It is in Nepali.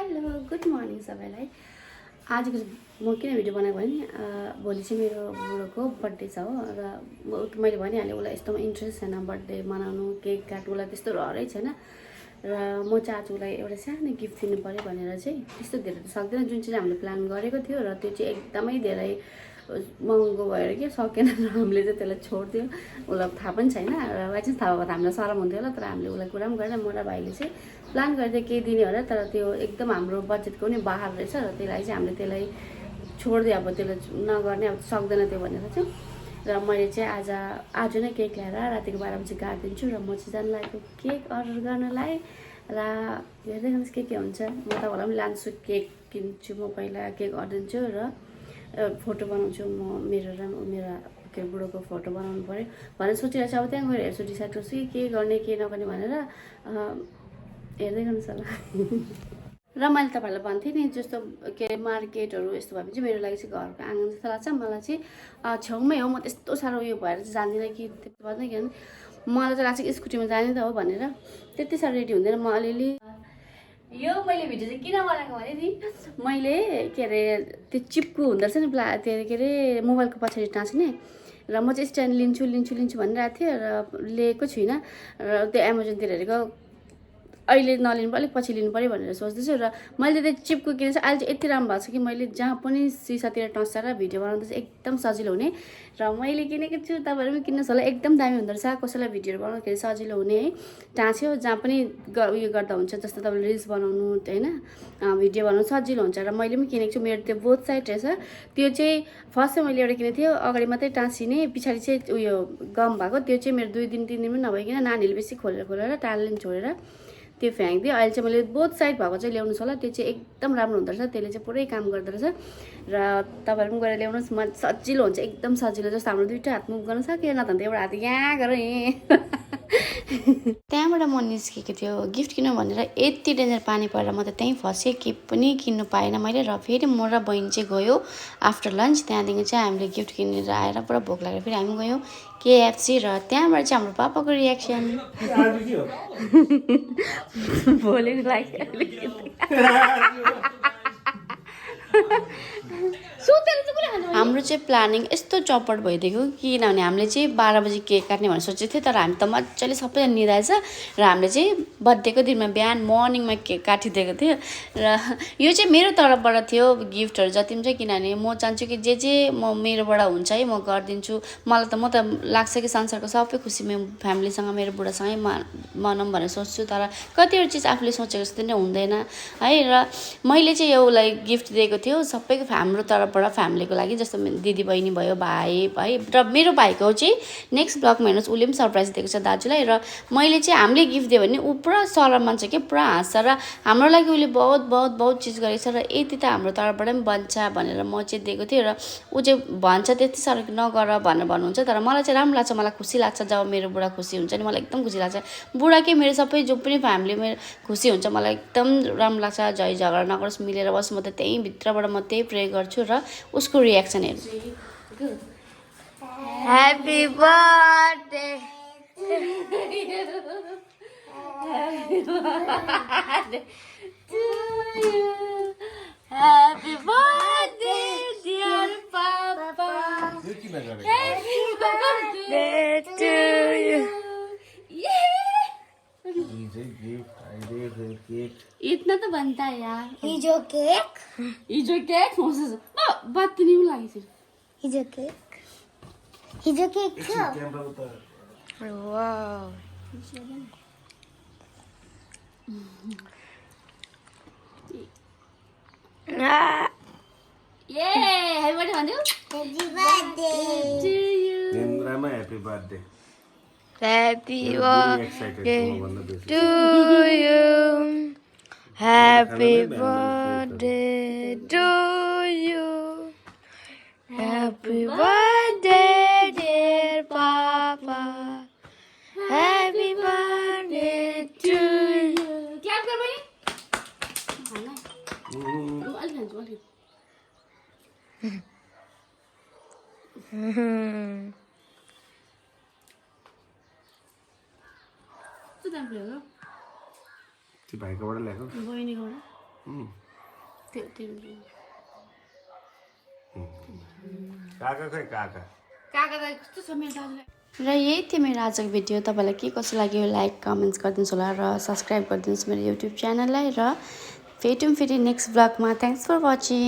हेलो गुड मर्निङ सबैलाई। आजको म किन भिडियो बनाएको भने भोलि चाहिँ मेरो बुढोको बर्थडे छ हो र मैले भनिहालेँ उसलाई यस्तोमा इन्ट्रेस्ट छैन बर्थडे मनाउनु केक काट्नु उसलाई त्यस्तो रहरै छैन र म चाहिँ आज उसलाई एउटा सानो गिफ्ट दिनु पऱ्यो भनेर चाहिँ त्यस्तो धेरै त सक्दैन जुन चाहिँ हामीले प्लान गरेको थियो र त्यो चाहिँ एकदमै धेरै महँगो भएर के सकेन र हामीले चाहिँ त्यसलाई छोडिदियो। उसलाई थाहा पनि छैन र वाइ चाहिँ थाहा भएको त हामीलाई सरम हुन्थ्यो होला तर हामीले उसलाई कुरा पनि गरेन। म र भाइले चाहिँ प्लान गरेर केही दिने होला तर त्यो एकदम हाम्रो बजेटको पनि बाहिर रहेछ र त्यसलाई चाहिँ हामीले त्यसलाई छोडिदियो। अब त्यसलाई नगर्ने अब सक्दैन त्यो भनेर चाहिँ र मैले चाहिँ आज नै केक ल्याएर रातिको 12 बजी काटिदिन्छु र म चाहिँ जानु लागेको केक अर्डर गर्नलाई र हेर्दै गर्नुहोस् के हुन्छ। म तपाईँहरूलाई पनि लान्छु केक किन्छु म पहिला केक अर्डर दिन्छु र फोटो बनाउँछु म मेरो र मेरो के बुढोको फोटो बनाउनु पऱ्यो भनेर सोचिरहेको छु। अब त्यहाँ गएर हेर्छु डिसाइड गर्छु कि के गर्ने के नगर्ने भनेर हेर्दै गर्नुहोस् होला। र मैले तपाईँहरूलाई भन्थेँ नि जस्तो के मार्केटहरू यस्तो भयो भने चाहिँ मेरो लागि चाहिँ घरको आँगन जस्तो लाग्छ। मलाई चाहिँ छेउमै हो म त्यस्तो साह्रो उयो भएर चाहिँ जान्दिनँ कि त्यस्तो गर्दैन किनभने मलाई चाहिँ लाग्छ कि स्कुटीमा जाने त हो भनेर त्यति साह्रो रेडी हुँदैन म अलिअलि। यो मैले भिडियो चाहिँ किन बनाएको भने नि मैले के अरे त्यो चिप्कु हुँदो रहेछ नि त्यो के अरे मोबाइलको पछाडि टाँच्ने र म चाहिँ स्ट्यान्ड लिन्छु भनिरहेको थिएँ र लिएको छुइनँ र त्यो एमाजोनतिर हेरेको अहिले नलिनु अलिक पछि लिनु पऱ्यो भनेर सोच्दैछु र मैले त्यो चिप्कु किनेको छु। अहिले चाहिँ यति राम्रो भएको छ कि मैले जहाँ पनि सिसातिर टस्साएर भिडियो बनाउँदा चाहिँ एकदम सजिलो हुने र मैले किनेको छु। तपाईँहरू पनि किन्नुहोस् होला एकदम दामी हुँदो रहेछ। कसैलाई भिडियोहरू बनाउँदाखेरि सजिलो हुने है टाँस्यो जहाँ पनि उयो गर्दा हुन्छ जस्तो तपाईँले रिल्स बनाउनु होइन भिडियो बनाउनु सजिलो हुन्छ र मैले पनि किनेको छु। मेरो त्यो बोथ साइड रहेछ त्यो चाहिँ फर्स्ट चाहिँ मैले एउटा किनेको थियो अगाडि मात्रै टाँसिने पछाडि चाहिँ उयो गम भएको त्यो चाहिँ मेरो 2 दिन 3 दिन पनि नभइकन नानीहरूले बेसी खोलेर टाढाले छोडेर त्यो फ्याँकिदियो। अहिले चाहिँ मैले बोथ साइड भएको चाहिँ ल्याउनुहोस् होला त्यो चाहिँ एकदम राम्रो हुँदो रहेछ त्यसले चाहिँ पुरै काम गर्दो रहेछ र तपाईँहरू पनि गएर ल्याउनुहोस् म सजिलो हुन्छ एकदम सजिलो जस्तो हाम्रो 2टा हात मुभ गर्न सकेन त एउटा हात यहाँ गर त्यहाँबाट म निस्केको थियो गिफ्ट किन्नु भनेर यति डेन्जर पानी परेर म त त्यहीँ फसेँ के पनि किन्नु पाएन मैले र फेरि म र बहिनी चाहिँ गयो आफ्टर लन्च। त्यहाँदेखि चाहिँ हामीले गिफ्ट किनेर आएर पुरा भोक लागेर फेरि हामी गयौँ KFC र त्यहाँबाट चाहिँ हाम्रो पापाको रियाक्सन बोलेको लागि हाम्रो चाहिँ प्लानिङ यस्तो चौपट भइदिएको किनभने हामीले चाहिँ 12 बजी केक काट्ने भनेर सोचेको थियो तर हामी त मजाले सबैजना निदाएछ र हामीले चाहिँ बर्थडेको दिनमा बिहान मर्निङमा केक काटिदिएको थियो र यो चाहिँ मेरो तर्फबाट थियो गिफ्टहरू जति पनि छ किनभने म चाहन्छु कि जे म मेरोबाट हुन्छ है म गरिदिन्छु। मलाई त म त लाग्छ कि संसारको सबै खुसी मेरो फ्यामिलीसँग मेरो बुढासँगै मनाउँ भनेर सोच्छु तर कतिवटा चिज आफूले सोचेको जस्तो नै हुँदैन है र मैले चाहिँ यो उसलाई गिफ्ट दिएको थियो सबैको हाम्रो तर्फबाट फ्यामिलीको लागि जस्तो दिदी बहिनी भयो भाइ है र मेरो भाइको चाहिँ नेक्स्ट ब्लगमा हेर्नुहोस् उसले पनि सरप्राइज दिएको छ दाजुलाई र मैले चाहिँ हामीले गिफ्ट दियो भने ऊ पुरा सरल मान्छ कि पुरा हाँस्छ र हाम्रो लागि उसले बहुत चिज गरेको छ र यति त हाम्रो तर्फबाट पनि बन्छ भनेर म चाहिँ दिएको थिएँ र ऊ चाहिँ भन्छ त्यति साह्रो नगर भनेर भन्नुहुन्छ तर मलाई चाहिँ राम्रो लाग्छ मलाई खुसी लाग्छ जब मेरो बुढा खुसी हुन्छ नि मलाई एकदम खुसी लाग्छ। बुढा के मेरो सबै जो पनि फ्यामिली मेरो खुसी हुन्छ मलाई एकदम राम्रो लाग्छ। झै झगडा नगरोस् मिलेर बस् म त त्यही भित्रबाट म त्यही प्रे गर्छु र उसको रियाक्सन हेर्छु। Happy birthday Happy birthday, dear Papa. Happy birthday to you. इतना तो बनता है यार। हिजो केक बात नहीं लगी फिर हिजो केक था। वाव Happy birthday to you. Happy birthday. Happy birthday to you. Happy birthday to you. Happy birthday, dear Papa. Happy birthday to you. Clap कर भाई. त्यो भाइकोबाट ल्याएको बहिनीकोबाट काका खै काका र यही थियो मेरो आजको भिडियो। तपाईँलाई के कस्तो लाग्यो लाइक कमेन्ट्स गरिदिनुहोस् होला र सब्सक्राइब गरिदिनुहोस् मेरो युट्युब च्यानललाई। र भेटौँ फेरि नेक्स्ट ब्लगमा। Thanks for watching.